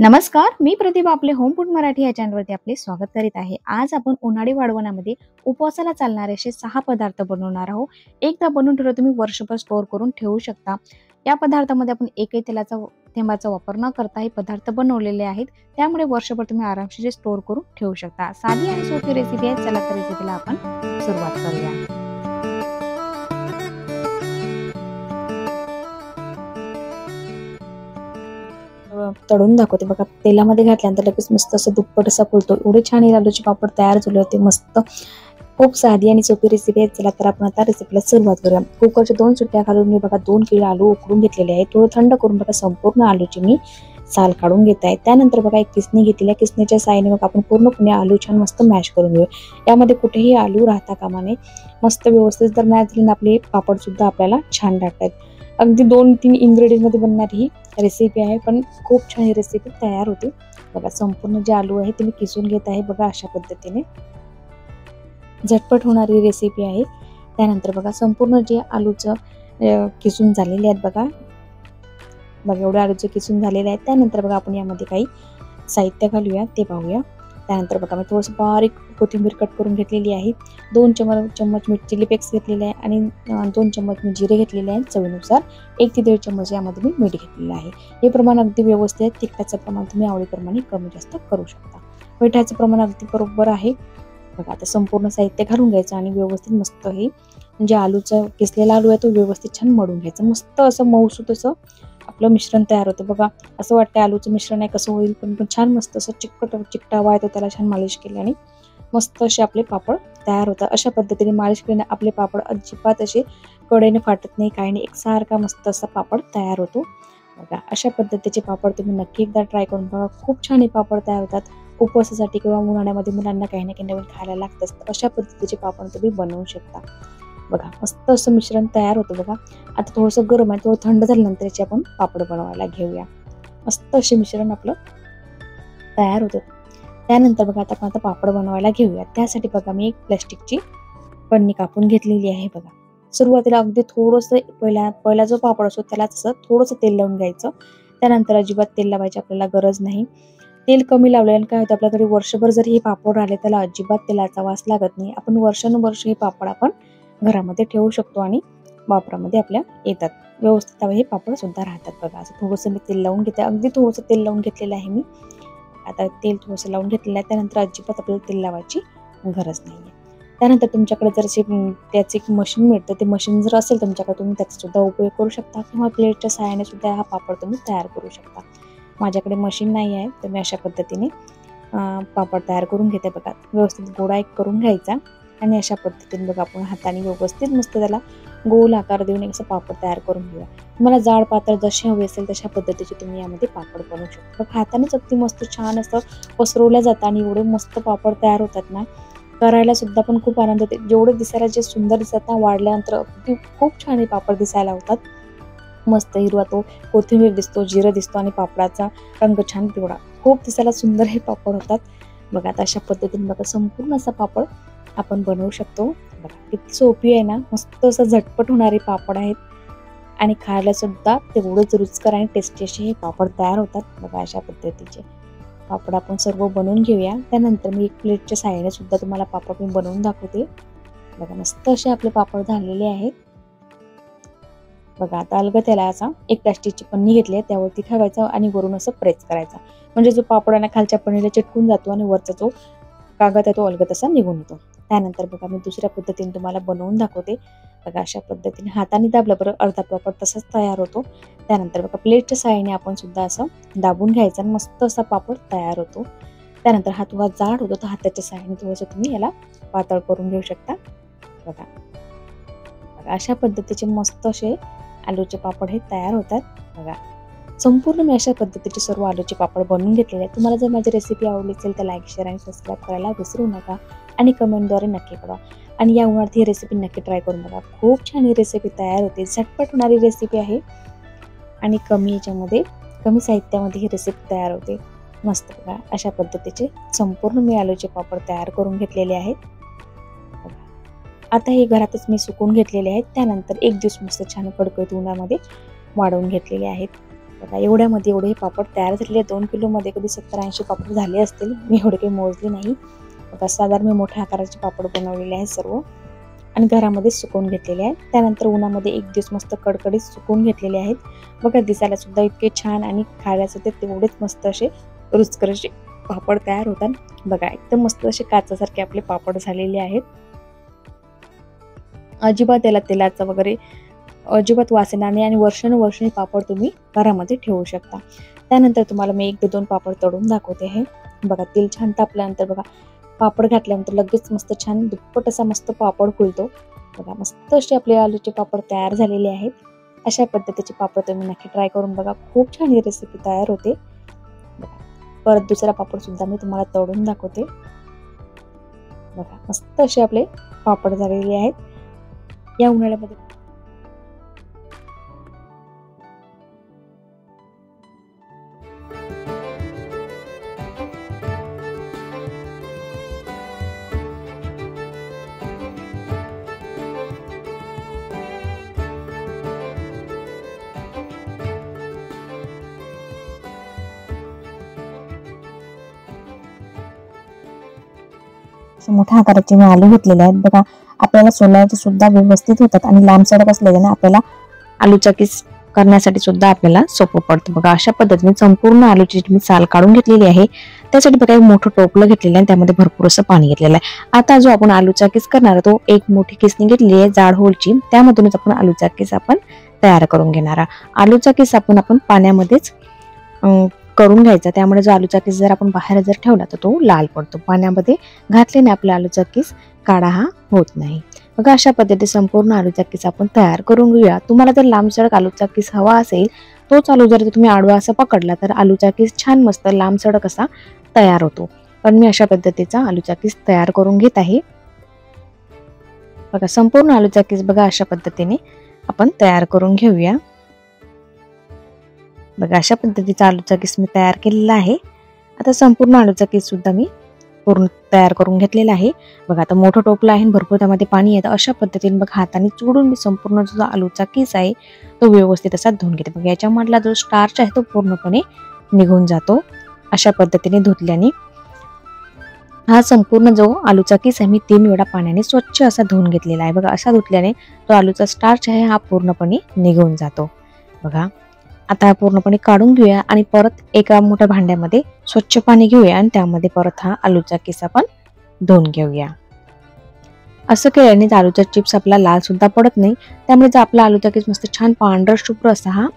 नमस्कार, मी प्रतिभा आपले home food Marathi या चॅनलवरती आपले स्वागत करीत आहे. आज आपण उन्हाळी वाळवणामध्ये उपवासाला चालणारे असे 6 पदार्थ बनवणार आहोत. एकदा बनवून ठेवलं तुम्ही वर्षभर स्टोअर करून ठेवू शकता. या पदार्थामध्ये आपण एकही तेलाचा थेंबाचा वापर न करता हे पदार्थ बनवलेले आहेत. त्यामुळे वर्षभर तुम्ही आरामशीर स्टोअर करून ठेवू शकता. साधी आणि सोपी रेसिपी आहे. चला तर रेसिपीला आपण सुरुवात करूया. तळून दाखवते बघा. तेलामध्ये घातल्यानंतर लगेच मस्त असं दुप्पट असा फुलतो. एवढे छान हे आलूचे पापड तयार झाले होते. मस्त खूप साधी आणि सोपी रेसिपी आहे. चला तर आपण आता रेसिपीला सुरुवात करूया. कुकरच्या 2 शिट्ट्या घालून मी बघा 2 किलो आलू उकडून घेतलेले आहे. थोडं थंड करून बघा संपूर्ण आलूची मी साल काढून घेत आहे. त्यानंतर बघा एक किसणी घेतलेली आहे. किसणीच्या साहाय्याने मग आपण पूर्णपणे आलू छान मस्त मॅश करून घेऊ. यामध्ये कुठेही आलू राहता कामा नये. मस्त व्यवस्थित जर मॅश झाले ना आपले पापड सुद्धा आपल्याला छान लागतात. अगदी 2-3 इन्ग्रेडियंट मध्ये बनणारी ही रेसिपी आहे, पण खूप छान ही रेसिपी तयार होते. बघा संपूर्ण जे आलू आहे ते मी किसून घेत आहे. बघा अशा पद्धतीने झटपट होणारी रेसिपी आहे. त्यानंतर बघा संपूर्ण जे आलूचं किसून झालेले आहेत बघा एवढे आलूचे किसून झालेले आहेत. त्यानंतर बघा आपण यामध्ये काही साहित्य घालूया ते पाहूया. त्यानंतर बघा मी थोडंसं बारीक कोथिंबीर कट करून घेतलेली आहे. 2 चम्मच मीठ चिली फ्लेक्स घेतलेले आहे आणि 2 चम्मच मी जिरे घेतलेले आहेत चवीनुसार. 1 ते 1.5 चम्मच यामध्ये मी मीठ घेतलेलं आहे. हे प्रमाण अगदी व्यवस्थित आहे. तिखटाचं प्रमाण तुम्ही आवडीप्रमाणे कमी जास्त करू शकता. मिठाचं प्रमाण अगदी बरोबर आहे. बघा आता संपूर्ण साहित्य घालून घ्यायचं आणि व्यवस्थित मस्त हे म्हणजे आलूचं किसलेला आलू आहे तो व्यवस्थित छान मळून घ्यायचं. मस्त असं मऊसूत असं आपलं मिश्रण तयार होतं. बघा असं वाटतं आलूचं मिश्रण आहे कसं होईल, पण छान मस्त असं चिकटावा आहे तो त्याला छान मालिश केल्याने मस्त असे आपले पापड तयार होतात. अशा पद्धतीने मालिश केल्याने आपले पापड अजिबात असे कडेने फाटत नाही, काही नाही, एकसारखा मस्त असा पापड तयार होतो. बघा अशा पद्धतीचे पापड तुम्ही नक्की एकदा ट्राय करून बघा. खूप छान हे पापड तयार होतात. उपवासासाठी किंवा उन्हाळ्यामध्ये मुलांना काही ना काही नवीन खायला लागतंच. अशा पद्धतीचे पापड तुम्ही बनवू शकता. बघा मस्त असं मिश्रण तयार होतं. बघा आता थोडंसं गरम आहे, थोडं थंड झाल्यानंतर याचे आपण पापड बनवायला घेऊया. मस्त असे मिश्रण आपलं तयार होतं. त्यानंतर बघा आता पापड बनवायला घेऊया. त्यासाठी बघा मी एक प्लास्टिकची पन्नी कापून घेतलेली आहे. बघा सुरुवातीला अगदी थोडंसं पहिला जो पापड असतो त्याला तसं थोडंसं तेल लावून घ्यायचं. त्यानंतर अजिबात तेल लावायची आपल्याला गरज नाही. तेल कमी लावल्याने काय होतं आपल्याकडे वर्षभर जर हे पापड राहिले त्याला अजिबात तेलाचा वास लागत नाही. आपण वर्षानुवर्ष हे पापड आपण घरामध्ये ठेवू शकतो आणि वापरामध्ये आपल्या येतात. व्यवस्थित हे पापड सुद्धा राहतात. बघा असं थोडंसं मी तेल लावून घेते. अगदी थोडंसं तेल लावून घेतलेलं आहे मी. आता तेल थोडंसं लावून घेतलेलं आहे. त्यानंतर अजिबात आपल्याला तेल लावायची गरज नाहीये. त्यानंतर तुमच्याकडे जर त्याचं एक मशीन मिळतं, ते मशीन जर असेल तुमच्याकडे तुम्ही त्याचा सुद्धा उपयोग करू शकता किंवा प्लेटच्या सहाय्याने सुद्धा हा पापड तुम्ही तयार करू शकता. माझ्याकडे मशीन नाही आहे तर मी अशा पद्धतीने पापड तयार करून घेते. बघा व्यवस्थित गोळा एक करून घ्यायचा आणि अशा पद्धतीने बघा आपण हाताने व्यवस्थित मस्त त्याला गोल आकार देऊन असं पापड तयार करून घेऊया. तुम्हाला जाड पातळ जशी हवी असेल तशा पद्धतीचे तुम्ही यामध्ये पापड बनवू शकता. बघा हातानेच अगदी मस्त छान असं पसरवल्या जातं आणि एवढे मस्त पापड तयार होतात ना, करायला सुद्धा पण खूप आनंद होते. जेवढे दिसायला जे सुंदर दिसतात ना, वाढल्यानंतर अगदी खूप छान हे पापड दिसायला होतात. मस्त हिरवा तो कोथिंबीर दिसतो, जिरं दिसतो आणि पापडाचा रंग छान पिवळा. खूप दिसायला सुंदर हे पापड होतात. बघा आता अशा पद्धतीने बघा संपूर्ण असा पापड आपण बनवू शकतो. बघा किती सोपी आहे ना, मस्त असं झटपट होणारे पापड आहेत आणि खायला सुद्धा तेवढंच रुचकर आणि टेस्टी असे हे पापड तयार होतात. बघा अशा पद्धतीचे पापड आपण सर्व बनवून घेऊया. त्यानंतर मी एक प्लेटच्या साहाय्याने सुद्धा तुम्हाला पापड मी बनवून दाखवते. बघा मस्त असे आपले पापड झालेले आहेत. बघा आता अलगद त्याला असा एक प्लास्टिकची पन्नी घेतली आहे, त्यावरती ठेवायचं आणि वरून असं प्रेस करायचा. म्हणजे जो पापड आहे ना खालच्या पन्नीला चिटकून जातो आणि वरचा जो कागद आहे तो अलगद असा निघून येतो. त्यानंतर बघा मी दुसऱ्या पद्धतीने तुम्हाला बनवून दाखवते. बघा अशा पद्धतीने हाताने दाबलं बरं अर्धा पापड तसाच तयार होतो. त्यानंतर बघा प्लेटच्या साहाय्याने आपण सुद्धा असं दाबून घ्यायचं आणि मस्त असा पापड तयार होतो. त्यानंतर हा थोडा जाड होतो तर हाताच्या साहाय्याने थोडंसं तुम्ही याला पातळ करून घेऊ शकता. बघा अशा पद्धतीचे मस्त असे आलूचे पापड हे तयार होतात. बघा संपूर्ण मी अशा पद्धतीचे सर्व आलूचे पापड बनवून घेतलेले आहेत. तुम्हाला जर माझी रेसिपी आवडली असेल तर लाईक, शेअर आणि सबस्क्राईब करायला विसरू नका आणि कमेंटद्वारे नक्की कळवा. आणि या उन्हाळ्यात ही रेसिपी नक्की ट्राय करून बघा. खूप छान ही रेसिपी तयार होते. झटपट होणारी रेसिपी आहे आणि कमी साहित्यामध्ये ही रेसिपी तयार होते. मस्त बघा अशा पद्धतीचे संपूर्ण मी आलूचे पापड तयार करून घेतलेले आहेत. आता हे घरातच मी सुकवून घेतलेले आहेत. त्यानंतर एक दिवस मस्त छान कडकडीत उन्हामध्ये वाळवून घेतलेले आहेत. बघा एवढ्यामध्ये एवढे हे पापड तयार झालेले आहेत. 2 किलोमध्ये कधी 70-80 पापड झाले असतील. मी एवढे काही मोजले नाही. बघा साधारण मी मोठ्या आकाराचे पापड बनवलेले आहेत सर्व आणि घरामध्ये सुकवून घेतलेले आहेत. त्यानंतर उन्हामध्ये 1 दिवस मस्त कडकडीत सुकवून घेतलेले आहेत. बघा दिसायला सुद्धा इतके छान आणि खायला सुद्धा तेवढेच मस्त असे रुचकर असे पापड तयार होतात. बघा एकदम मस्त असे काचासारखे आपले पापड झालेले आहेत. अजिबात त्याला तेलाचा वगैरे अजिबात वास येणार नाही आणि वर्षानुवर्षे पापड तुम्ही घरामध्ये ठेवू शकता. त्यानंतर तुम्हाला मी 1 ते 2 पापड तळून दाखवते आहे. बघा तेल छान तापल्यानंतर बघा पापड घातल्यानंतर लगेच मस्त छान दुप्पट असा मस्त पापड फुलतो. बघा मस्त असे आपले आलूचे पापड तयार झालेले आहेत. अशा पद्धतीचे पापड तुम्ही नक्की ट्राय करून बघा. खूप छान ही रेसिपी तयार होते. परत दुसरा पापड सुद्धा मी तुम्हाला तळून दाखवते. बघा मस्त असे आपले पापड झालेले आहेत. या उन्हाळ्यामध्ये मोठ्या आकाराचे मी आलू घेतलेले आहेत. बघा आपल्याला सोलायचे सुद्धा व्यवस्थित होतात आणि लांब सडक असल्याने आपल्याला आलूचा किस करण्यासाठी सुद्धा आपल्याला सोपं पडतं. बघा अशा पद्धतीने संपूर्ण आलूची मी साल काढून घेतलेली आहे. त्यासाठी बघा एक मोठं टोपलं घेतलेलं आहे, त्यामध्ये भरपूर असं पाणी घेतलेलं आहे. आता जो आपण आलूचा किस करणार तो एक मोठी किसणी घेतलेली आहे जाड होलची, त्यामधूनच आपण आलूचा किस आपण तयार करून घेणार. आलूचा किस आपण पाण्यामध्येच करून घ्यायचा. त्यामुळे जो आलूचा किस जर आपण बाहेर जर ठेवला तर तो लाल पडतो. पाण्यामध्ये घातल्याने आपला आलूचा किस काढा हा होत नाही. बघा अशा पद्धतीने संपूर्ण आलूचा किस आपण तयार करून घेऊया. तुम्हाला जर लांबसडक आलूचा किस हवा असेल तोच आलू जर तुम्ही आडवा असा पकडला तर आलूचा किस छान मस्त लांबसडक असा तयार होतो. पण मी अशा पद्धतीचा आलूचा किस तयार करून घेत आहे. बघा संपूर्ण आलूचा किस बघा अशा पद्धतीने आपण तयार करून घेऊया. बघा अशा पद्धतीचा आलूचा किस मी तयार केलेला आहे. आता संपूर्ण आलूचा किस सुद्धा मी पूर्ण तयार करून घेतलेला आहे. बघा आता मोठं टोपलं आहे, भरपूर त्यामध्ये पाणी येतं. अशा पद्धतीने बघा हाताने चोडून मी संपूर्ण जो आलूचा किस आहे तो व्यवस्थित असा धुवून घेते. बघा याच्यामधला जो स्टार्च आहे तो पूर्णपणे निघून जातो. अशा पद्धतीने धुतल्याने हा संपूर्ण जो आलूचा किस आहे मी 3 वेळा पाण्याने स्वच्छ असा धुवून घेतलेला आहे. बघा असा धुतल्याने तो आलूचा स्टार्च आहे हा पूर्णपणे निघून जातो. बघा आता पूर्णपणे काढून घेऊया आणि परत एका मोठ्या भांड्यामध्ये स्वच्छ पाणी घेऊया आणि त्यामध्ये परत हा आलूचा किस आपण धुवून घेऊया. असं केल्याने आलूचा चिप्स आपला लाल सुद्धा पडत नाही. त्यामुळे आपला आलूचा किस मस्त छान पांढरा शुभ्र असा हा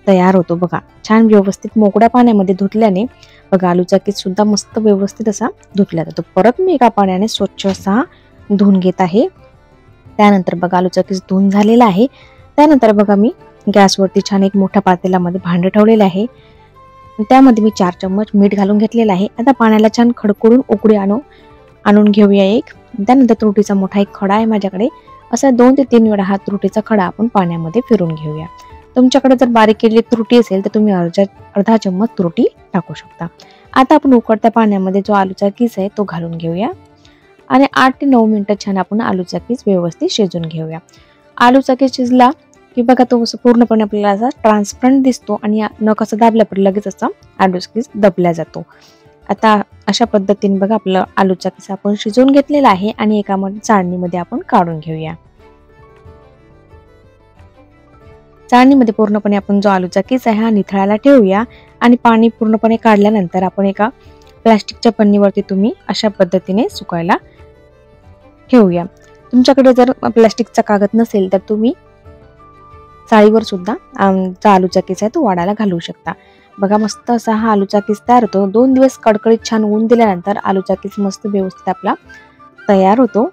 तयार होतो. बघा छान व्यवस्थित मोकळ्या पाण्यामध्ये धुतल्याने बघा आलूचा किस सुद्धा मस्त व्यवस्थित असा धुतला जातो. परत मी एका पाण्याने स्वच्छ असा धुवून घेत आहे. त्यानंतर बघा आलूचा किस धुवून झालेला आहे. त्यानंतर बघा मी गॅसवरती छान एक मोठ्या पातेल्यामध्ये भांडे ठेवलेले आहे. त्यामध्ये मी 4 चम्मच मीठ घालून घेतलेलं आहे. आता पाण्याला छान खडकडून उकळी आणून घेऊया एक. त्यानंतर तुरटीचा मोठा एक खडा आहे माझ्याकडे. असा 2 ते 3 वेळा हा तुरटीचा खडा आपण पाण्यामध्ये फिरून घेऊया. तुमच्याकडे जर बारीक केलेली तुरटी असेल तर तुम्ही अर्धा चम्मच तुरटी टाकू शकता. आता आपण उकळत्या पाण्यामध्ये जो आलूचा किस आहे तो घालून घेऊया आणि 8 ते 9 मिनिटं छान आपण आलूचा किस व्यवस्थित शिजून घेऊया. आलूचा किस शिजला की बघा तो पूर्णपणे आपल्याला असा ट्रान्सपरंट दिसतो आणि नख असं दाबल्यावर लगेच असा आलूचा किस दबल्या जातो. आता अशा पद्धतीने बघा आपलं आलूचा किस आपण शिजवून घेतलेला आहे आणि एका चाळणीमध्ये आपण काढून घेऊया. चाळणीमध्ये पूर्णपणे आपण जो आलूचा किस आहे हा निथळायला ठेवूया आणि पाणी पूर्णपणे काढल्यानंतर आपण एका प्लास्टिकच्या पन्नीवरती तुम्ही अशा पद्धतीने सुकायला ठेवूया. तुमच्याकडे जर प्लास्टिकचा कागद नसेल तर तुम्ही चाळीवर सुद्धा जो आलूचा किस आहे तो वाढायला घालू शकता. बघा मस्त असा हा आलूचा किस तयार होतो. 2 दिवस कडकडीत छान ऊन दिल्यानंतर आलूचा किस मस्त व्यवस्थित आपला तयार होतो.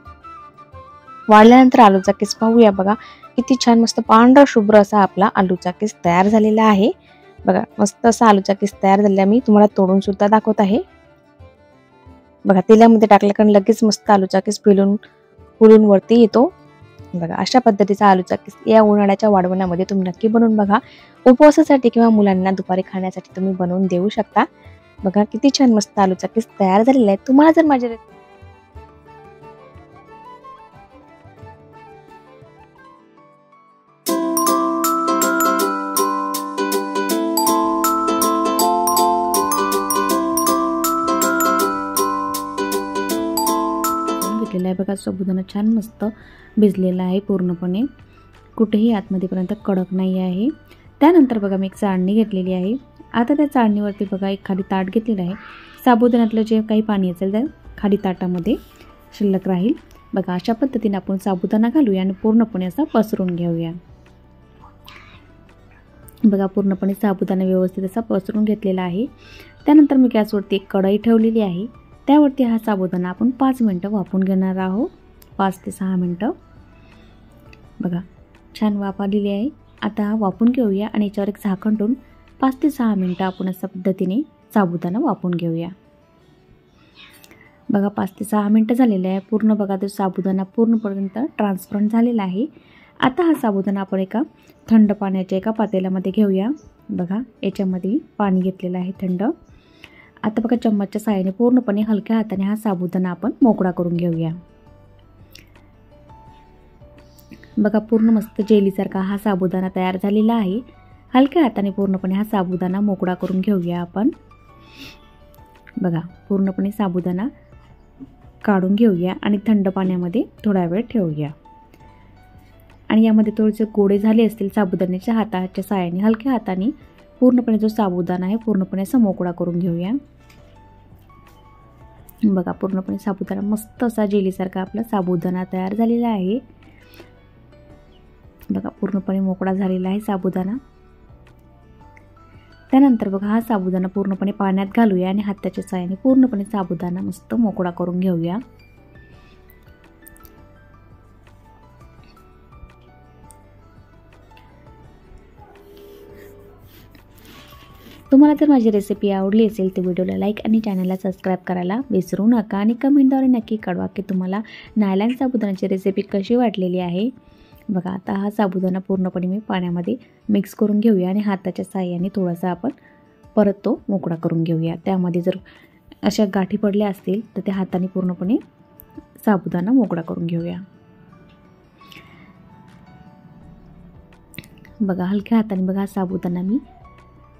वाढल्यानंतर आलूचा किस पाहूया. बघा किती छान मस्त पांढरा शुभ्र असा आपला आलूचा किस तयार झालेला आहे. बघा मस्त असा आलूचा किस तयार झालेला मी तुम्हाला तोडून सुद्धा दाखवत आहे. बघा तेलामध्ये टाकल्या कारण लगेच मस्त आलूचा किस फुलून वरती येतो. बघा अशा पद्धतीचा आलूचा किस या उन्हाळ्याच्या वाढवण्यामध्ये तुम्ही नक्की बनवून बघा. उपवासासाठी किंवा मुलांना दुपारी खाण्यासाठी तुम्ही बनवून देऊ शकता. बघा किती छान मस्त आलूचा किस तयार झालेला आहे. तुम्हाला जर माझे आहे बघा. साबुदाणा छान मस्त भिजलेला आहे पूर्णपणे, कुठेही आतमध्येपर्यंत कडक नाही आहे. त्यानंतर बघा मी एक चाळणी घेतलेली आहे. आता त्या चाळणीवरती बघा एक खाली ताट घेतलेलं आहे. साबुदाण्यातलं जे काही पाणी असेल त्या खाली ताटामध्ये शिल्लक राहील. बघा अशा पद्धतीने आपण साबुदाणा घालूया आणि पूर्णपणे असा पसरून घेऊया. बघा पूर्णपणे साबुदाणा व्यवस्थित असा पसरून घेतलेला आहे. त्यानंतर मी गॅसवरती एक कढई ठेवलेली आहे. त्यावरती हा साबुदाणा आपण 5 मिनटं वाफवून घेणार आहोत. 5 ते 6 मिनटं. बघा छान वाफ आलेली आहे. आता हा वाफवून घेऊया आणि याच्यावर एक झाकण ठेवून 5 ते 6 मिनटं आपण अशा पद्धतीने साबुदाणा वाफवून घेऊया. बघा 5 ते 6 मिनटं झालेले आहे. पूर्ण बघा तो साबुदाणा पूर्णपर्यंत ट्रान्सपरंट झालेला आहे. आता हा साबुदाणा आपण एका थंड पाण्याच्या एका पातेल्यामध्ये घेऊया. बघा याच्यामध्ये पाणी घेतलेलं आहे थंड. आता बघा चम्मचच्या साहाय्याने पूर्णपणे हलक्या हाताने हा साबुदाणा आपण मोकळा करून घेऊया. बघा पूर्ण मस्त जेलीसारखा हा साबुदाणा तयार झालेला आहे. हलक्या हाताने पूर्णपणे हा साबुदाणा मोकळा करून घेऊया आपण. बघा पूर्णपणे साबुदाणा काढून घेऊया आणि थंड पाण्यामध्ये थोडा वेळ ठेवूया. आणि यामध्ये थोडेसे गोळे झाले असतील साबुदाण्याच्या हाताच्या साहाय्याने हलक्या हाताने पूर्णपणे जो साबुदाणा आहे पूर्णपणे असा मोकळा करून घेऊया. बघा पूर्णपणे साबुदाणा मस्त असा जेलीसारखा आपला साबुदाणा तयार झालेला आहे. बघा पूर्णपणे मोकळा झालेला आहे साबुदाणा. त्यानंतर बघा हा साबुदाणा पूर्णपणे पाण्यात घालूया आणि हाताच्या साहाय्याने पूर्णपणे साबुदाणा मस्त मोकळा करून घेऊया. तुम्हाला जर माझी रेसिपी आवडली असेल तर व्हिडिओला लाईक आणि चॅनलला सबस्क्राईब करायला विसरू नका आणि कमेंटद्वारे नक्की कळवा की तुम्हाला नायलॉन साबुदाण्याची रेसिपी कशी वाटलेली आहे. बघा आता हा साबुदाणा पूर्णपणे मी पाण्यामध्ये मिक्स करून घेऊया आणि हाताच्या साहाय्याने थोडासा आपण परत तो मोकळा करून घेऊया. त्यामध्ये जर अशा गाठी पडल्या असतील तर त्या हाताने पूर्णपणे साबुदाणा मोकळा करून घेऊया. बघा हलक्या हाताने बघा साबुदाणा मी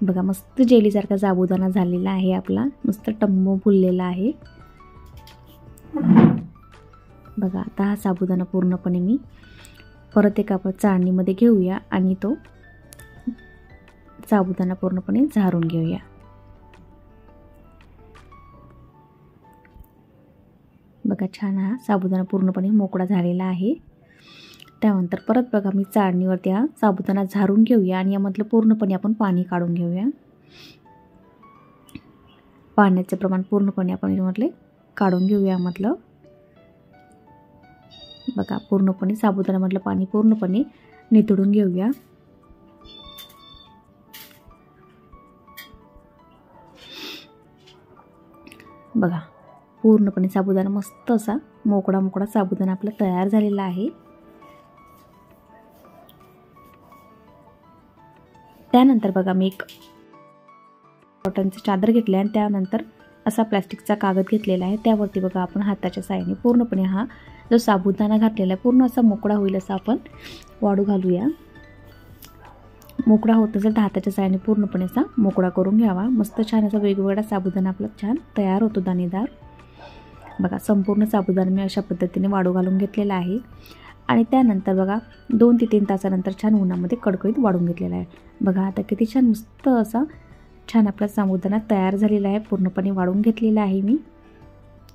बघा मस्त जेलीसारखा साबुदाणा झालेला आहे आपला. मस्त टम्म फुललेला आहे. बघा आता हा साबुदाणा पूर्णपणे मी परत एका चाळणीमध्ये घेऊया आणि तो साबुदाणा पूर्णपणे झारून घेऊया. बघा छान हा साबुदाणा पूर्णपणे मोकळा झालेला आहे. त्यानंतर परत बघा मी चाळणीवरती हा साबुदाणा झारून घेऊया आणि यामधलं पूर्णपणे आपण पाणी काढून घेऊया. पाण्याचं प्रमाण पूर्णपणे आपण यामधले काढून घेऊया यामधलं. बघा पूर्णपणे साबुदाण्यामधलं पाणी पूर्णपणे निथळून घेऊया. बघा पूर्णपणे साबुदाणा मस्त असा मोकळा मोकळा साबुदाणा आपला तयार झालेला आहे. त्यानंतर बघा मी एक कॉटनची चादर घेतली आणि त्यानंतर असा प्लास्टिकचा कागद घेतलेला आहे. त्यावरती बघा आपण हाताच्या साहाय्याने पूर्णपणे हा जो साबुदाणा घातलेला आहे पूर्ण असा मोकळा होईल असा आपण वाळू घालूया. मोकळा होत असेल तर हाताच्या साहाय्याने पूर्णपणे असा मोकळा करून घ्यावा. मस्त छान असा वेगवेगळा साबुदाणा आपला छान तयार होतो दाणेदार. बघा संपूर्ण साबुदाणा मी अशा पद्धतीने वाळू घालून घेतलेला आहे आणि त्यानंतर बघा 2 ते 3 तासानंतर छान उन्हामध्ये कडकडीत वाळून घेतलेला आहे. बघा आता किती छान मस्त असा छान आपला साबुदाणा तयार झालेला आहे. पूर्णपणे वाळून घेतलेला आहे मी.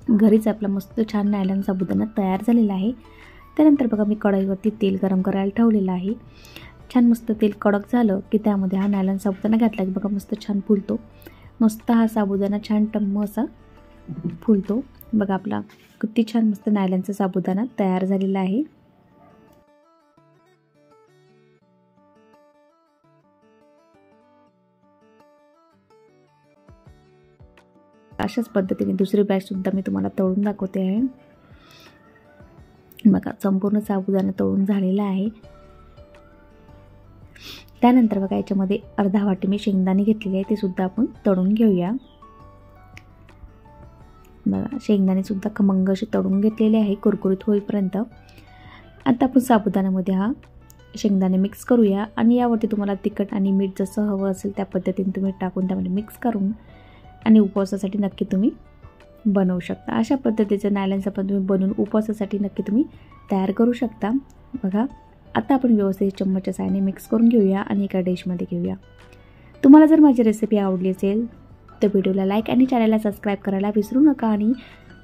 घरीच आपला मस्त छान नायलॉन साबुदाणा तयार झालेला आहे. त्यानंतर बघा मी कढईवरती तेल गरम करायला ठेवलेलं आहे. छान मस्त तेल कडक झालं की त्यामध्ये हा नायलॉन साबुदाणा घातला की बघा मस्त छान फुलतो. मस्त हा साबुदाणा छान टम्म असा फुलतो. बघा आपला किती छान मस्त नायलॉनचा साबुदाणा तयार झालेला आहे. अशाच पद्धतीने दुसरी बॅच सुद्धा मी तुम्हाला तळून दाखवते आहे. बघा संपूर्ण साबुदाणा तळून झालेला आहे. त्यानंतर बघा याच्यामध्ये अर्धा वाटी मी शेंगदाणे घेतलेले आहे ते सुद्धा आपण तळून घेऊया. बघा शेंगदाणे सुद्धा खमंग असे तळून घेतलेले आहे कुरकुरीत होईपर्यंत. आता आपण साबुदाण्यामध्ये हा शेंगदाणे मिक्स करूया आणि यावरती तुम्हाला तिखट आणि मीठ जसं हवं असेल त्या पद्धतीने तुम्ही टाकून त्यामध्ये मिक्स करून आणि उपवासासाठी नक्की तुम्ही बनवू शकता. अशा पद्धतीचं नायलॉनचं पण तुम्ही बनवून उपवासासाठी नक्की तुम्ही तयार करू शकता. बघा आता आपण व्यवस्थित चम्मचच्या साहाय्याने मिक्स करून घेऊया आणि एका डिशमध्ये घेऊया. तुम्हाला जर माझी रेसिपी आवडली असेल तर व्हिडिओला लाईक आणि चॅनलला सबस्क्राईब करायला विसरू नका आणि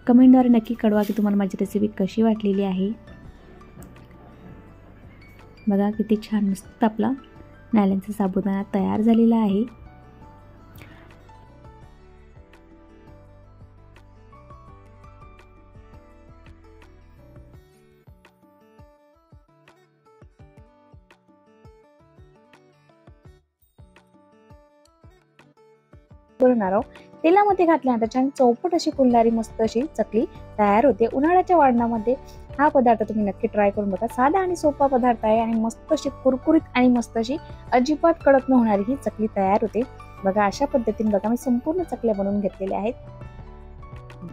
कमेंटद्वारे नक्की कळवा की तुम्हाला माझी रेसिपी कशी वाटलेली आहे. बघा किती छान मस्त आपला नायलॉनचा साबुदाणा तयार झालेला आहे. बनवणार आहोत. तेलामध्ये घातल्यानंतर छान चौपट अशी फुलणारी मस्त अशी चकली तयार होते. उन्हाळ्याच्या वाढणामध्ये हा पदार्थ तुम्ही नक्की ट्राय करून बघा. साधा आणि सोपा पदार्थ आहे आणि मस्त अशी कुरकुरीत आणि मस्त अशी अजिबात कडक न होणारी ही चकली तयार होते. बघा अशा पद्धतीने बघा मी संपूर्ण चकल्या बनवून घेतलेल्या आहेत.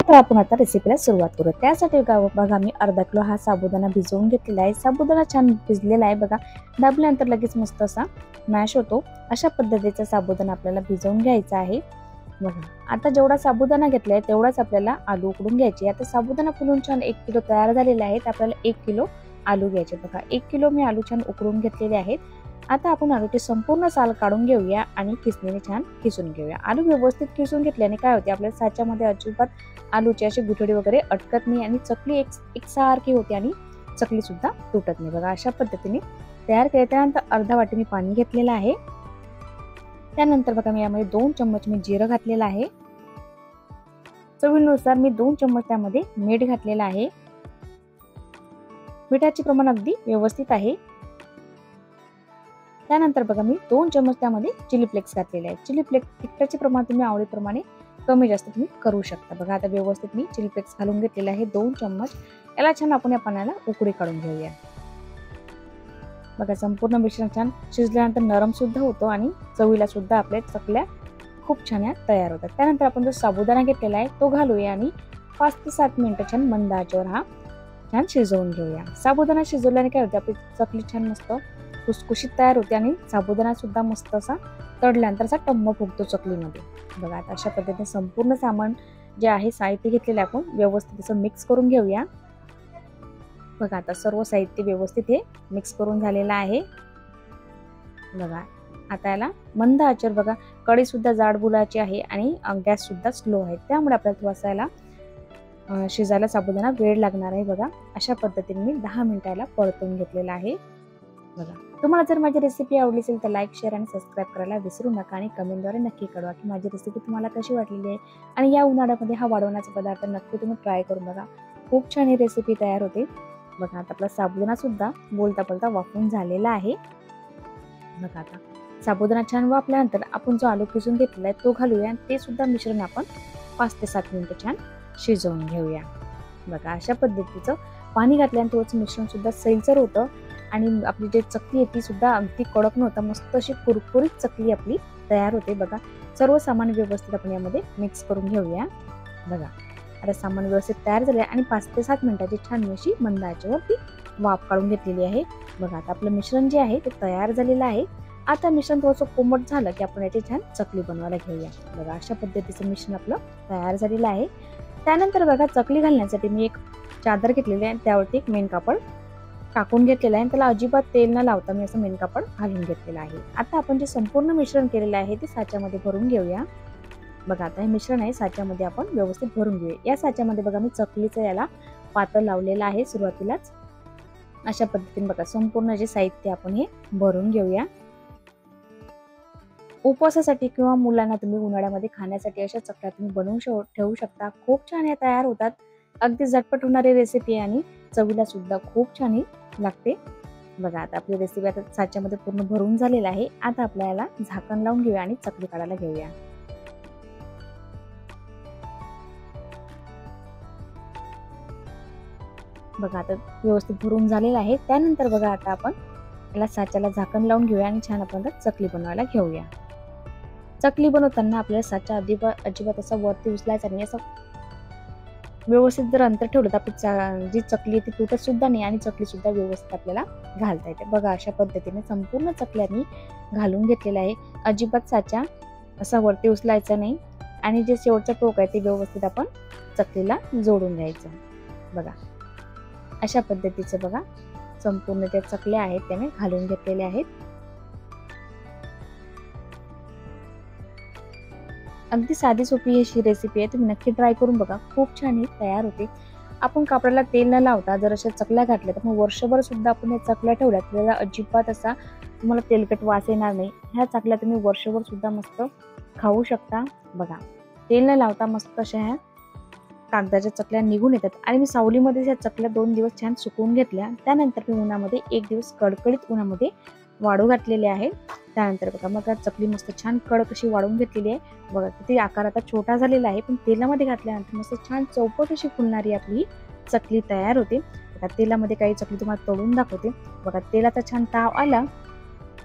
तर आपण आता रेसिपीला सुरुवात करू. त्यासाठी बघा मी अर्धा किलो हा साबुदाणा भिजवून घेतलेला आहे. साबुदाणा छान भिजलेला आहे. बघा दाबल्यानंतर लगेच मस्त असा मॅश होतो. अशा पद्धतीचा साबुदाणा आपल्याला भिजवून घ्यायचा आहे. बघा आता जेवढा साबुदाणा घेतलाय तेवढाच आपल्याला आलू उकडून घ्यायचे. आता साबुदाणा फुलून छान 1 किलो तयार झालेला आहे. आपल्याला 1 किलो आलू घ्यायचे. बघा 1 किलो मी आलू छान उकडून घेतलेले आहेत. आता आपण आलूची संपूर्ण साल काढून घेऊया आणि किसणीने छान किसून घेऊया. आलू व्यवस्थित किसून घेतल्याने काय होते आपल्या साच्यामध्ये अजिबात आलूची अशी गुठळी वगैरे अटकत नाही आणि चकली एकसारखी होते आणि चकली सुद्धा तुटत नाही. बघा अशा पद्धतीने तयार केले. त्यानंतर अर्धा वाटी मी पाणी घेतलेलं आहे. त्यानंतर बघा मी यामध्ये 2 चम्मच मी जिरं घातलेलं आहे. चवीनुसार मी 2 चम्मच त्यामध्ये मीठ घातलेलं आहे. मिठाचे प्रमाण अगदी व्यवस्थित आहे. त्यानंतर बघा मी 2 चम्मच त्यामध्ये चिली फ्लेक्स घातलेले आहेत. चिली फ्लेक्स तिखटाचे प्रमाण तुम्ही आवडीप्रमाणे कमी जास्त तुम्ही करू शकता. बघा आता व्यवस्थित मी चिली फ्लेक्स घालून घेतलेले आहे 2 चम्मच. याला छान आपण या पाण्याला उकळी काढून घेऊया. बघा संपूर्ण मिश्रण छान शिजल्यानंतर नरम सुद्धा होतो आणि चवीला सुद्धा आपल्या चकल्या खूप छान तयार होतात. त्यानंतर आपण जो साबुदाणा घेतलेला आहे तो घालूया आणि 5 ते 7 मिनिटं छान मंद आचेवर हा छान शिजवून घेऊया. साबुदाणा शिजवल्याने काय होते आपली चकली छान मस्त खुसखुशीत तयार होते आणि साबुदाणा सुद्धा मस्त असा तडल्यानंतर असा टम्म फुगतो चकलीमध्ये. बघा आता अशा पद्धतीने संपूर्ण सामान जे आहे साहित्य घेतलेले आपण व्यवस्थित असं मिक्स करून घेऊया. बघा आता सर्व साहित्य व्यवस्थित हे मिक्स करून झालेलं आहे. बघा आता याला मंद आचेवर बघा कढई सुद्धा जाड बुडाची आहे आणि गॅस सुद्धा स्लो आहे. त्यामुळे आपल्याला थोडासा याला शिजायला साबुदाणा वेळ लागणार आहे. बघा अशा पद्धतीने मी 10 मिनिटाला परतून घेतलेला आहे. बघा तुम्हाला जर माझी रेसिपी आवडली असेल तर लाईक शेअर आणि सबस्क्राईब करायला विसरू नका आणि कमेंटद्वारे नक्की कळवा की माझी रेसिपी तुम्हाला कशी वाटलेली आहे. आणि या उन्हाळ्यामध्ये हा वाढवण्याचा पदार्थ नक्की तुम्ही ट्राय करून बघा. खूप छान ही रेसिपी तयार होते. बघा आता आपला साबुदाणा सुद्धा बोलता बोलता वाफवून झालेला आहे. बघा आता साबुदाणा छान वाफल्यानंतर आपण जो आलू किसून घेतलेला आहे तो घालूया. ते सुद्धा मिश्रण आपण 5 ते 7 मिनिटं छान शिजवून घेऊया. बघा अशा पद्धतीचं पाणी घातल्यानंतर थोडंसं मिश्रण सुद्धा सैलसर होतं आणि आपली जी चकली आहे ती सुद्धा अगदी कडक नव्हता. मस्त अशी कुरकुरीत चकली आपली तयार होते. बघा सर्व सामान व्यवस्थित आपण यामध्ये मिक्स करून घेऊया. बघा आता सामान व्यवस्थित तयार झाले आणि 5 ते 7 मिनिटाची छान अशी मंद आचेवरती वाफ काढून घेतलेली आहे. बघा आता आपलं मिश्रण जे आहे ते तयार झालेलं आहे. आता मिश्रण थोडंसं कोमट झालं की आपण याची छान चकली बनवायला घेऊया. बघा अशा पद्धतीचं मिश्रण आपलं तयार झालेलं आहे. त्यानंतर बघा चकली घालण्यासाठी मी एक चादर घेतलेली आहे. त्यावरती एक मेन कापड टाकून घेतलेलं आहे. त्याला अजिबात तेल न लावता मी असं मेन कापड घालून घेतलेलं आहे. आता आपण जे संपूर्ण मिश्रण केलेलं आहे ते साच्यामध्ये भरून घेऊया. बघा आता हे मिश्रण आहे साच्यामध्ये आपण व्यवस्थित भरून घेऊया. या साच्यामध्ये बघा मी चकलीचं याला पातळ लावलेलं आहे सुरुवातीलाच. अशा पद्धतीने बघा संपूर्ण जे साहित्य आपण हे भरून घेऊया. उपवासासाठी किंवा मुलांना तुम्ही उन्हाळ्यामध्ये खाण्यासाठी अशा चकल्या तुम्ही बनवून ठेवू शकता. खूप छान या तयार होतात. अगदी झटपट होणारी रेसिपी आणि चवीला सुद्धा खूप छान लागते. बघा आता आपली रेसिपी आता साच्यामध्ये पूर्ण भरून झालेला आहे. आता आपल्याला झाकण लावून घेऊया आणि चकली काढायला घेऊया. बघा आता व्यवस्थित भरून झालेला आहे. त्यानंतर बघा आता आपण याला साच्याला झाकण लावून घेऊया आणि छान आपण चकली बनवायला घेऊया. चकली बनवताना आपल्याला साचा अजिबात असा वरती उचलायचा नाही. असं व्यवस्थित जर अंतर ठेवलं तर आपली जी चकली ती तुटत सुद्धा नाही आणि चकली सुद्धा व्यवस्थित आपल्याला घालता येते. बघा अशा पद्धतीने संपूर्ण चकल्या मी घालून घेतलेल्या आहे. अजिबात साचा असा वरती उचलायचा नाही. आणि जे शेवटचं टोक आहे ते व्यवस्थित आपण चकलीला जोडून घ्यायचं. बघा अशा पद्धतीचं बघा संपूर्ण त्या चकल्या आहेत त्या मी घालून घेतलेल्या आहेत. अगदी साधी सोपी अशी रेसिपी आहे, तुम्ही नक्की ट्राय करून बघा. खूप छान ही तयार होते. आपण कापडाला तेल न लावता जर अशा चकल्या घातल्या तर मग वर्षभर सुद्धा आपण या चकल्या ठेवल्या त्याला अजिबात असा तुम्हाला तेलकट वास येणार नाही. ह्या चकल्या तुम्ही वर्षभर सुद्धा मस्त खाऊ शकता. बघा तेल न लावता मस्त अशा ह्या कागदाच्या चकल्या निघून येतात. आणि मी सावलीमध्ये ह्या चकल्या 2 दिवस छान सुकवून घेतल्या. त्यानंतर मी उन्हामध्ये 1 दिवस कडकडीत उन्हामध्ये वाळू घातलेले आहे. त्यानंतर बघा मग चकली मस्त छान कडक अशी वाळून घेतलेली आहे. बघा किती आकार आता छोटा झालेला आहे, पण तेलामध्ये घातल्यानंतर मस्त छान चौपट अशी फुलणारी आपली चकली तयार होते. बघा तेलामध्ये काही चकली तुम्हाला तळून दाखवते. बघा तेलाचा छान ताव आला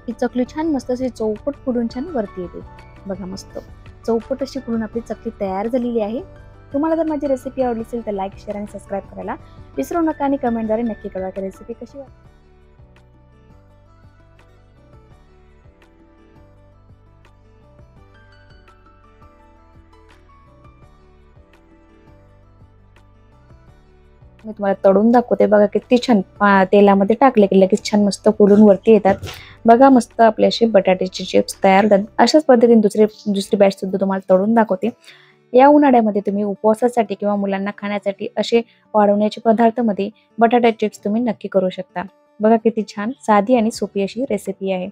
की चकली छान मस्त अशी चौपट फुलून छान वरती येते. बघा मस्त चौपट अशी फुलून आपली चकली तयार झालेली आहे. तुम्हाला जर माझी रेसिपी आवडली असेल तर लाईक, शेअर आणि सबस्क्राईब करायला विसरू नका आणि कमेंटद्वारे नक्की कळवा की रेसिपी कशी वाटली. मी तुम्हाला तळून दाखवते. बघा किती छान तेलामध्ये टाकले की लगेच छान मस्त फुलून वरती येतात. बघा मस्त आपले असे बटाट्याचे चिप्स तयार होतात. अशाच पद्धतीने दुसरी बॅच सुद्धा तुम्हाला तळून दाखवते. या उन्हाळ्यामध्ये तुम्ही उपवासासाठी किंवा मुलांना खाण्यासाठी असे वाढवण्याचे पदार्थामध्ये बटाटा चिप्स तुम्ही नक्की करू शकता. बघा किती छान साधी आणि सोपी अशी रेसिपी आहे.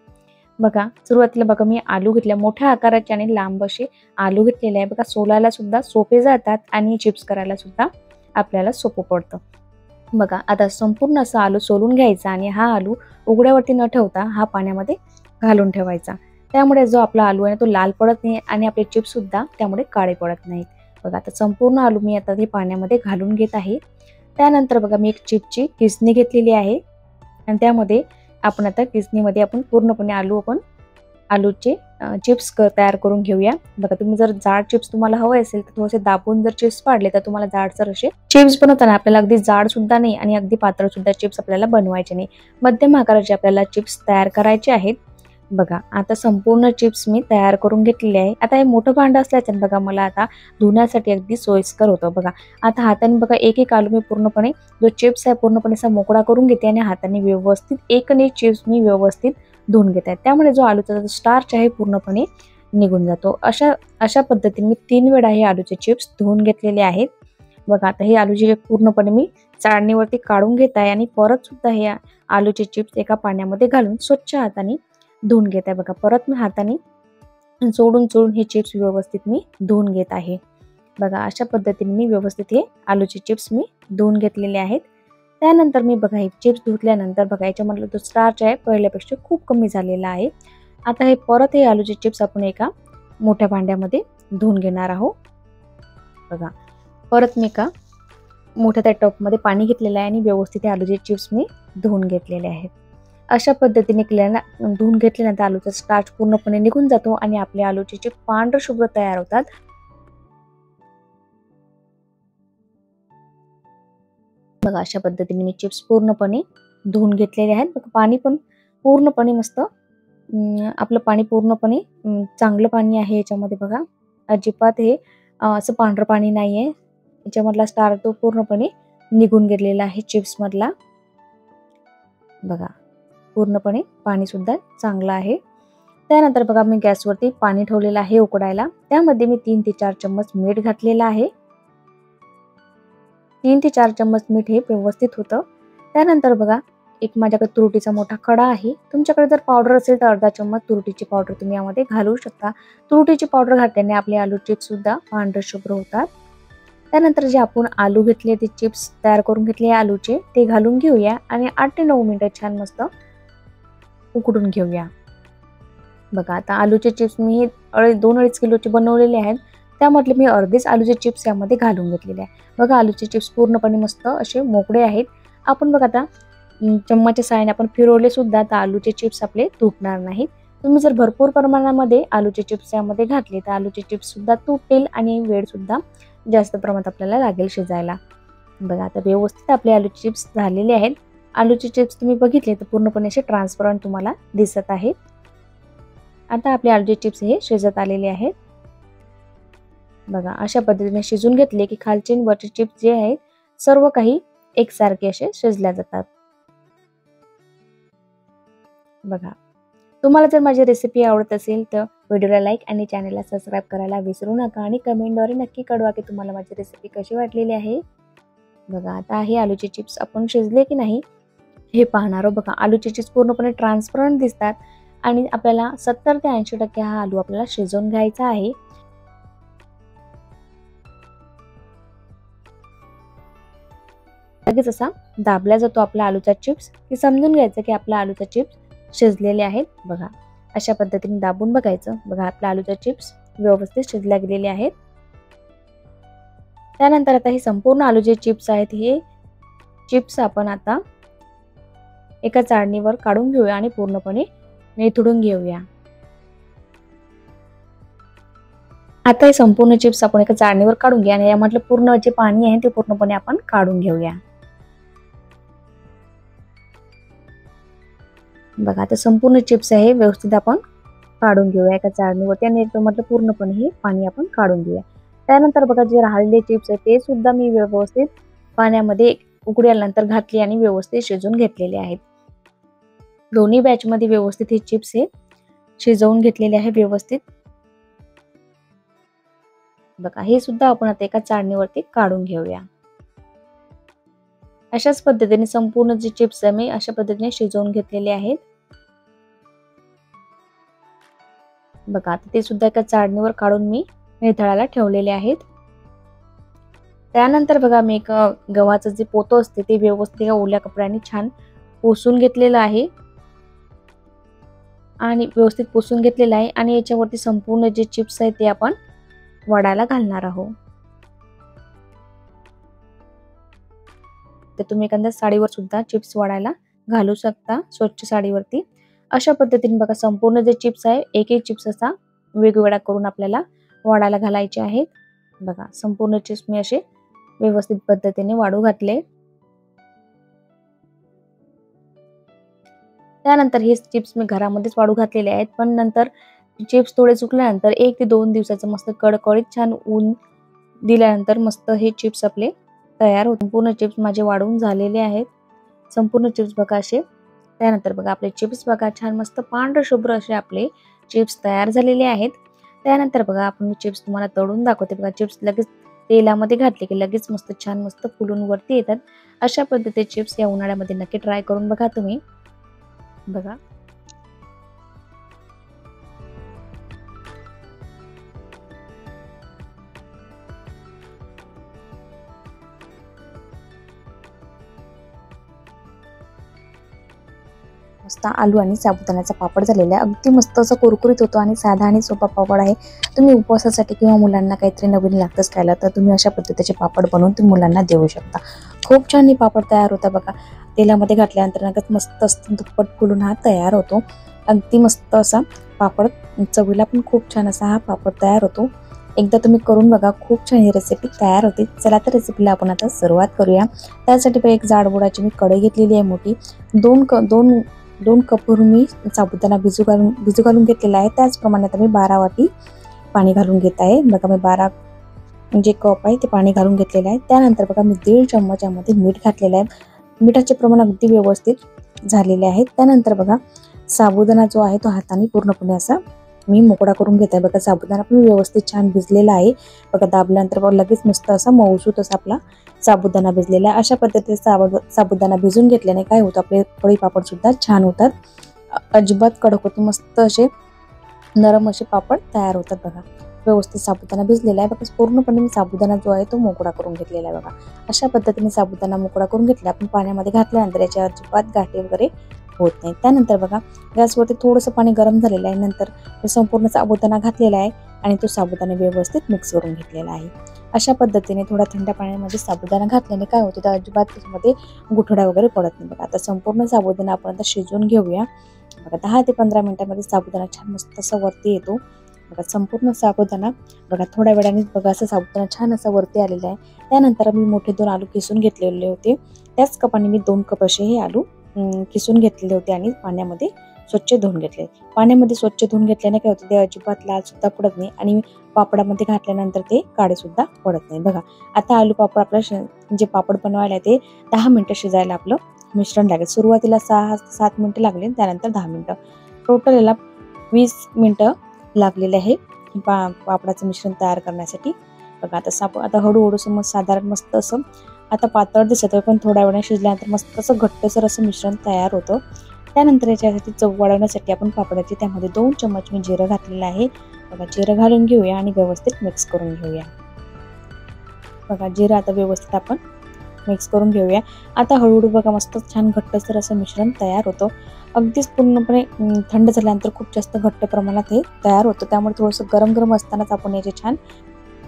बघा सुरुवातीला बघा मी आलू घेतल्या, मोठ्या आकाराचे आणि लांब असे आलू घेतलेले आहे. बघा सोलायला सुद्धा सोपे जातात आणि चिप्स करायला सुद्धा आपल्याला सोपं पडतं. बघा आता संपूर्ण असा आलू सोलून घ्यायचा आणि हा आलू उघड्यावरती न ठेवता हा पाण्यामध्ये घालून ठेवायचा. त्यामुळे जो आपला आलू आहे तो लाल पडत नाही आणि आपले चिप्स सुद्धा त्यामुळे काळे पडत नाहीत. बघा आता संपूर्ण आलू मी आता हे पाण्यामध्ये घालून घेत आहे. त्यानंतर बघा मी एक चिप्सची किसणी घेतलेली आहे आणि त्यामध्ये आपण आता किसणीमध्ये आपण पूर्णपणे आलूचे चिप्स तयार करून घेऊया. बघा तुम्ही जर जाड चिप्स तुम्हाला हवे असेल तर थोडेसे दाबून जर चिप्स पाडले तर तुम्हाला जाडसर असे चिप्स बनवताना आपल्याला अगदी जाड सुद्धा नाही आणि अगदी पातळ सुद्धा चिप्स आपल्याला बनवायचे नाही. मध्यम आकाराचे आपल्याला चिप्स तयार करायचे आहेत. बघा आता संपूर्ण चिप्स मी तयार करून घेतलेले आहे. आता हे मोठं भांडं असल्याचं बघा मला आता धुण्यासाठी अगदी सोयीस्कर होतं. बघा आता हाताने बघा एक आलू मी पूर्णपणे जो चिप्स आहे पूर्णपणे असा मोकळा करून घेते आणि हाताने व्यवस्थित एक चिप्स मी व्यवस्थित धुवून घेत आहे. त्यामुळे जो आलूचा जो स्टार्च आहे पूर्णपणे निघून जातो. अशा पद्धतीने मी 3 वेळा हे आलूचे चिप्स धुवून घेतलेले आहेत. बघा आता हे आलूचे पूर्णपणे मी चाळणीवरती काढून घेत आहे आणि परत सुद्धा हे आलूचे चिप्स एका पाण्यामध्ये घालून स्वच्छ हाताने धुवून घेत आहे. बघा परत मी हाताने चोळून हे चिप्स व्यवस्थित मी धुवून घेत आहे. बघा अशा पद्धतीने मी व्यवस्थित हे आलूचे चिप्स मी धुवून घेतलेले आहेत. त्यानंतर मी बघा हे चिप्स धुतल्यानंतर बघा याच्यामधला जो स्टार्च आहे पहिल्यापेक्षा खूप कमी झालेला आहे. आता हे परत हे आलूचे चिप्स आपण एका मोठ्या भांड्यामध्ये धुवून घेणार आहोत. बघा परत मी एका मोठ्या त्या टपमध्ये पाणी घेतलेलं आहे आणि व्यवस्थित हे आलूचे चिप्स मी धुवून घेतलेले आहेत. अशा पद्धतीने धुवून घेतल्यानंतर आलूचा स्टार्च पूर्णपणे निघून जातो आणि आपले आलूचे चिप्स पांढरे शुभ्र तयार होतात. बघा अशा पद्धतीने मी चिप्स पूर्णपणे धुवून घेतलेले आहेत. बघा पाणी पण पूर्णपणे मस्त आपलं पाणी पूर्णपणे चांगलं पाणी आहे याच्यामध्ये. बघा अजिबात हे असं पांढरं पाणी नाहीये. याच्यामधला स्टार्च तो पूर्णपणे निघून गेलेला आहे चिप्स मधला. बघा पूर्णपणे पाणी सुद्धा चांगलं आहे. त्यानंतर बघा मी गॅसवरती पाणी ठेवलेलं आहे उकडायला. त्यामध्ये मी 3 ते 4 चम्मच मीठ घातलेलं आहे. 3 ते 4 चम्मच मीठ हे व्यवस्थित होतं. त्यानंतर बघा एक माझ्याकडे तुरटीचा मोठा खडा आहे. तुमच्याकडे जर पावडर असेल तर अर्धा चम्मच तुरटीची पावडर तुम्ही यामध्ये घालू शकता. तुरटीची पावडर घातल्याने आपले आलू चिप्स सुद्धा पांढरे शुभ्र होतात. त्यानंतर जे आपण आलू घेतले ते चिप्स तयार करून घेतले आलूचे ते घालून घेऊया आणि 8 ते 9 मिनिटं छान मस्त उकडून घेऊया. बघा आता आलूचे चिप्स मी 2-2.5 किलोचे बनवलेले आहेत. त्यामधले मी अर्धेच आलूचे चिप्स यामध्ये घालून घेतलेले आहे. बघा आलूचे चिप्स पूर्णपणे मस्त असे मोकळे आहेत. आपण बघा आता चम्मचच्या साहाय्याने आपण फिरवले सुद्धा तर आलूचे चिप्स आपले तुटणार नाहीत. तुम्ही जर भरपूर प्रमाणामध्ये आलूचे चिप्स यामध्ये घातले तर आलूचे चिप्स सुद्धा तुटेल आणि वेळ सुद्धा जास्त प्रमाणात आपल्याला लागेल शिजायला. बघा आता व्यवस्थित आपले आलूचे चिप्स झालेले आहेत. आलूचे चिप्स तुम्ही बघितले तर पूर्णपणे असे ट्रान्सपरंट तुम्हाला दिसत आहेत. आता आपले आलूचे चिप्स हे शिजत आलेले आहेत. बघा अशा पद्धतीने शिजून घेतले की खालचे आणि वरचे चिप्स जे आहेत सर्व काही एकसारखे असे शिजल्या जातात. बघा तुम्हाला जर माझी रेसिपी आवडत असेल तर व्हिडिओला लाईक आणि चॅनलला सबस्क्राईब करायला विसरू नका आणि कमेंटद्वारे नक्की कळवा की तुम्हाला माझी रेसिपी कशी वाटलेली आहे. बघा आता हे आलूचे चिप्स आपण शिजले की नाही हे पाहणार आहोत. बघा आलूचे चिप्स पूर्णपणे ट्रान्सपरंट दिसतात आणि आपल्याला 70 ते 80% हा आलू आपल्याला शिजवून घ्यायचा आहे. लगेच असा दाबला जातो आपला आलूचा चिप्स की समजून घ्यायचं की आपला आलूचा चिप्स शिजलेले आहेत. बघा अशा पद्धतीने दाबून बघायचं. बघा आपला आलूचा चिप्स व्यवस्थित शिजल्या गेलेले आहेत. त्यानंतर आता हे संपूर्ण आलू जे चिप्स आहेत हे चिप्स आपण आता एका चाळणीवर काढून घेऊया आणि पूर्णपणे निथळून घेऊया. आता हे संपूर्ण चिप्स आपण एका चाळणीवर काढून घ्या आणि यामधलं पूर्ण जे पाणी आहे ते पूर्णपणे आपण काढून घेऊया. बघा आता संपूर्ण चिप्स आहे व्यवस्थित आपण काढून घेऊया एका चाळणीवरती आणि यामधलं पूर्णपणे हे पाणी आपण काढून घेऊया. त्यानंतर बघा जे राहिलेले चिप्स आहे ते सुद्धा मी व्यवस्थित पाण्यामध्ये उकळी आल्यानंतर घातले आणि व्यवस्थित शिजवून घेतलेले आहेत. दोन्ही बॅच मध्ये व्यवस्थित हे चिप्स हे शिजवून घेतलेले आहे व्यवस्थित. बघा हे सुद्धा आपण आता एका चाळणीवरती काढून घेऊया. अशाच पद्धतीने संपूर्ण जे चिप्स आहे मी अशा पद्धतीने शिजवून घेतलेले आहेत. बघा आता ते सुद्धा एका चाळणीवर काढून मी निथळायला ठेवलेले आहेत. त्यानंतर बघा मी एक गव्हाचं जे पोतं असते ते व्यवस्थित ओल्या कपड्याने छान पुसून घेतलेलं आहे आणि व्यवस्थित पुसून घेतलेलं आहे आणि याच्यावरती संपूर्ण जे चिप्स आहेत ते आपण वडायला घालणार आहोत. तर तुम्ही एखाद्या साडीवर सुद्धा चिप्स वडायला घालू शकता स्वच्छ साडीवरती. अशा पद्धतीने बघा संपूर्ण जे चिप्स आहे एक एक चिप्स असा वेगवेगळा करून आपल्याला वडायला घालायचे आहेत. बघा संपूर्ण चिप्स मी असे व्यवस्थित पद्धतीने वाढू घातले. त्यानंतर हे चिप्स मी घरामध्येच वाढू घातलेले आहेत पण नंतर चिप्स थोडे सुकल्यानंतर 1 ते 2 दिवसाचं मस्त कडकडीत छान ऊन दिल्यानंतर मस्त हे चिप्स आपले तयार होते. पूर्ण चिप्स माझे वाढून झालेले आहेत संपूर्ण चिप्स बघा असे. त्यानंतर बघा आपले चिप्स बघा छान मस्त पांढरे शुभ्र असे आपले चिप्स तयार झालेले आहेत. त्यानंतर बघा आपण चिप्स तुम्हाला तळून दाखवते. बघा चिप्स लगेच तेलामध्ये घातले की लगेच मस्त छान मस्त फुलून वरती येतात. अशा पद्धतीचे चिप्स या उन्हाळ्यामध्ये नक्की ट्राय करून बघा तुम्ही. बघा मस्त आलू आणि साबुदाण्याचा पापड झालेला आहे. अगदी मस्त असं कुरकुरीत होतो आणि साधा आणि सोपा पापड आहे. तुम्ही उपवासासाठी किंवा मुलांना काहीतरी नवीन लागतंच खायला तर तुम्ही अशा पद्धतीचे पापड बनवून तुम्ही मुलांना देऊ शकता. खूप छान हे पापड तयार होता बघा. तेलामध्ये घातल्यानंतर नकच मस्त असतं दुप्पट फुलून हा तयार होतो. अगदी मस्त असा पापड चवीला पण खूप छान असा हा पापड तयार होतो. एकदा तुम्ही करून बघा खूप छान ही रेसिपी तयार होते. चला तर रेसिपीला आपण आता सुरुवात करूया. त्यासाठी एक जाडबुडाची मी कढई घेतलेली आहे मोठी. दोन कपवरून मी साबुदाणा भिजू घालून घेतलेला आहे. त्याचप्रमाणे आता मी 12 वाटी पाणी घालून घेत आहे. बघा मी 12 जे कप आहे ते पाणी घालून घेतलेलं आहे. त्यानंतर बघा मी 1.5 चम्मच यामध्ये मीठ घातलेलं आहे. मिठाचे प्रमाण अगदी व्यवस्थित झालेले आहे. त्यानंतर बघा साबुदाणा जो आहे तो हाताने पूर्णपणे असा मी मोकळा करून घेत आहे. बघा साबुदाणा पण व्यवस्थित छान भिजलेला आहे. बघा दाबल्यानंतर बघा लगेच मस्त असा मऊसूत असा आपला साबुदाणा भिजलेला आहे. अशा पद्धतीने साबुदाणा भिजून घेतल्याने काय होतं आपले कढी पापड सुद्धा छान होतात. अजिबात कडक होते. मस्त असे नरम असे पापड तयार होतात. बघा व्यवस्थित साबुदाणा भिजलेला आहे. बघा पूर्णपणे मी साबुदाणा जो आहे तो मोकळा करून घेतलेला आहे. बघा अशा पद्धतीने साबुदाणा मोकळा करून घेतला. आपण पाण्यामध्ये घातल्यानंतर याच्या अजिबात गाठी वगैरे होत नाही. त्यानंतर बघा गॅसवरती थोडंसं पाणी गरम झालेलं आहे. नंतर संपूर्ण साबुदाणा घातलेला आहे आणि तो साबुदाणा व्यवस्थित मिक्स करून घेतलेला आहे. अशा पद्धतीने थोड्या थंड पाण्यामध्ये साबुदाणा घातल्याने काय होतं तर अजिबात त्याच्यामध्ये गुठळ्या वगैरे पडत नाही. बघा आता संपूर्ण साबुदाणा आपण आता शिजवून घेऊया. बघा 10 ते 15 मिनिटांमध्ये साबुदाणा छान मस्त असा वरती येतो. बघा संपूर्ण साबुदाणा बघा थोड्या वेळानेच बघा असा साबुदाणा छान असा वरती आलेला आहे. त्यानंतर मी मोठे 2 आलू किसून घेतलेले होते. त्याच कपाने मी 2 कप असे हे आलू किसून घेतलेले होते आणि पाण्यामध्ये स्वच्छ धुवून घेतले. पाण्यामध्ये स्वच्छ धुवून घेतल्याने काय होतं ते अजिबात लाल सुद्धा पडत नाही आणि पापडामध्ये घातल्यानंतर ते काळे सुद्धा पडत नाही बघा. आता आलू पापड आपलं जे पापड बनवायला ते 10 मिनिटं शिजायला आपलं मिश्रण लागेल. सुरुवातीला 6-7 मिनिटं लागले, त्यानंतर 10 मिनिटं, टोटल याला 20 मिनिटं लागलेले आहे पापडाचं मिश्रण तयार करण्यासाठी बघा. आता हळूहळू समज साधारण मस्त असं आता पातळ दिसत आहे, पण थोड्या वेळाने शिजल्यानंतर मस्त असं घट्टसर असं मिश्रण तयार होतं. त्यानंतर याच्यासाठी चव वाढवण्यासाठी आपण पापडाची त्यामध्ये 2 चम्मच मी जिरं घातलेलं आहे बघा. जिरं घालून घेऊया आणि व्यवस्थित मिक्स करून घेऊया बघा. जिरं आता व्यवस्थित आपण मिक्स करून घेऊया. आता हळूहळू बघा मस्त छान घट्टसर असं मिश्रण तयार होतं. अगदीच पूर्णपणे थंड झाल्यानंतर खूप जास्त घट्ट प्रमाणात हे तयार होतं. त्यामुळे थोडंसं गरम गरम असतानाच आपण याचे छान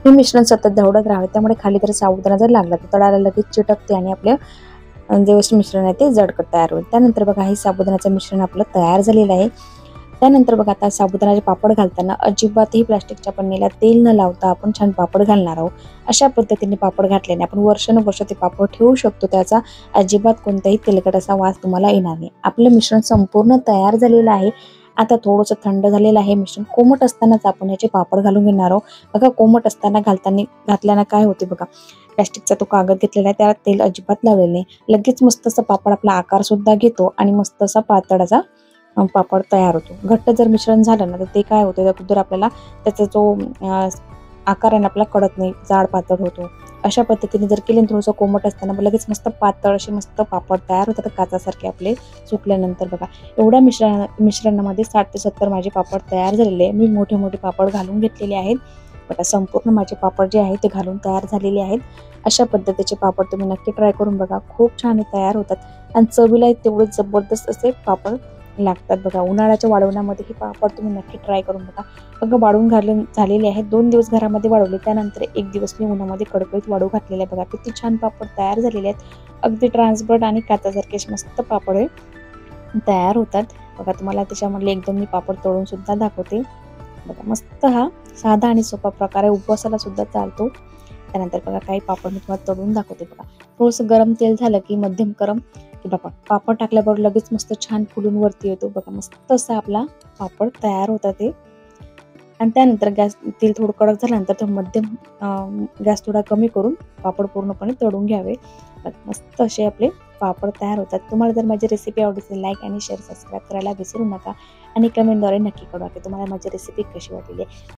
हे मिश्रण सतत ढवळत राहावे. त्यामुळे खाली जर साबुदाणा जर लागला तर तळाला लगेच चिटकते आणि आपल्या जे मिश्रण आहे ते जडकट तयार होईल. त्यानंतर बघा हे साबुदाण्याचं मिश्रण आपलं तयार झालेलं आहे. त्यानंतर बघा आता साबुदाण्याचे पापड घालताना अजिबातही प्लास्टिकच्या पन्नीला तेल न लावता आपण छान पापड घालणार आहोत. अशा पद्धतीने पापड घातल्याने आपण वर्षानुवर्ष ते पापड ठेवू शकतो. त्याचा अजिबात कोणताही तेलकट असा वास तुम्हाला येणार नाही. आपलं मिश्रण संपूर्ण तयार झालेलं आहे. आता थोडंसं थंड झालेलं आहे मिश्रण. कोमट असतानाच आपण याचे पापड घालून घेणार आहोत बघा. कोमट असताना घातल्यानं काय होते बघा, प्लास्टिकचा तो कागद घेतलेला आहे त्याला तेल अजिबात लावलेलं नाही. लगेच मस्त असा पापड आपला आकार सुद्धा घेतो आणि मस्त असा पातळ असा पापड तयार होतो. घट्ट जर मिश्रण झालं ना तर ते काय होतं, अगोदर आपल्याला त्याचा जो आकार आहे ना आपला कळत नाही, जाड पातळ होतो. अशा पद्धतीने जर केले थोडंसं कोमट असताना लगेच मस्त पातळ असे मस्त पापड तयार होतात काचासारखे आपले सुकल्यानंतर बघा. एवढ्या मिश्रणामध्ये 60 ते 70 माझे पापड तयार झालेले आहे. मी मोठे मोठे पापड घालून घेतलेले आहेत बघा. संपूर्ण माझे पापड जे आहेत ते घालून तयार झालेले आहेत. अशा पद्धतीचे पापड तुम्ही नक्की ट्राय करून बघा. खूप छान तयार होतात आणि चवीला तेवढे जबरदस्त असे पापड लागतात बघा. उन्हाळ्याच्या वाळवण्यामध्ये हे पापड तुम्ही नक्की ट्राय करून बघा. वाळून घालून झालेले आहेत. 2 दिवस घरामध्ये वाळवले, त्यानंतर 1 दिवस मी उन्हामध्ये कडकडीत वाळू घातलेले आहे बघा. किती छान पापड तयार झालेले आहेत. अगदी ट्रान्सपरंट आणि काचासारखे मस्त पापड तयार होतात बघा. तुम्हाला त्याच्यामधले 1-2 मी पापड तळून सुद्धा दाखवते बघा. मस्त हा साधा आणि सोपा प्रकारे उपवासाला सुद्धा चालतो. त्यानंतर बघा काही पापड मी तुम्हाला तळून दाखवते बघा. थोडंसं गरम तेल झालं की मध्यम गरम की बघा पापड टाकल्याबरोबर लगेच मस्त छान फुलून वरती येतो बघा. मस्त असा आपला पापड तयार होता ते. आणि त्यानंतर तेल थोडं कडक झाल्यानंतर तो मध्यम गॅस थोडा कमी करून पापड पूर्णपणे तळून घ्यावे. मस्त असे आपले पापड तयार होतात. तुम्हाला जर माझी रेसिपी आवडली असेल लाईक आणि शेअर सबस्क्राईब करायला विसरू नका आणि कमेंटद्वारे नक्की कळवा की तुम्हाला माझी रेसिपी कशी वाटली.